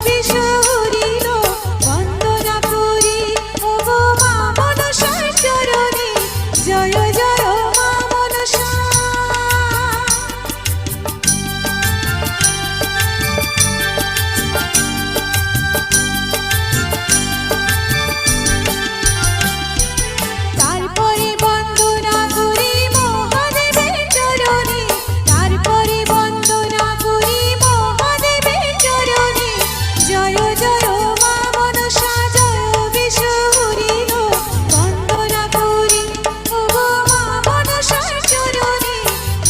বিশুরিল বন্দনা করি ওগো মা মনসার চরণে জয় জয় মা মনসা। তারপরে বন্দনা করি মহাদেবের চরণে, তারপরে বন্দনা করি মহাদেবের চরণে জয় জয় মা মনসা জয় বিশুরিল বন্দনা করি ওগো মা মনসার চরণে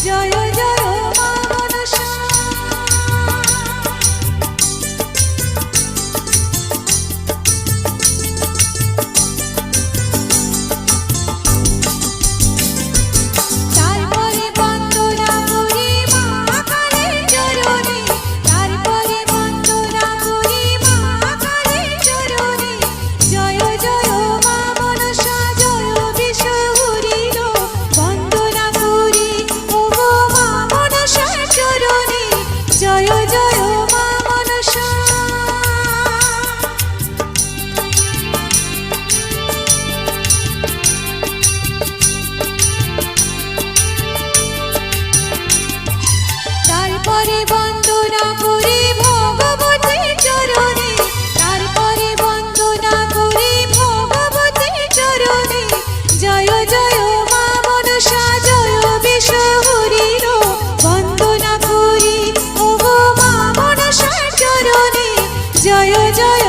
জয় জয় মা মনসা। তারপরে বন্দনা করি মা কালীর চরণে, তারপরে বন্দনা করি মা কালীর চরণে জয় জয় মা মনসা জয় বিশুরিল বন্দনা করি ওগো মা মনসার চরণে জয় জয় মা মনসা। তারপরে বন্দনা করি ভগবতীর চরণে, তারপরে বন্দনা করি ভগবতীর চরণে জয় জয় মা মনসা জয় বিশুরিল বন্দনা করি ওগো মা মনসার চরণে জয় জয়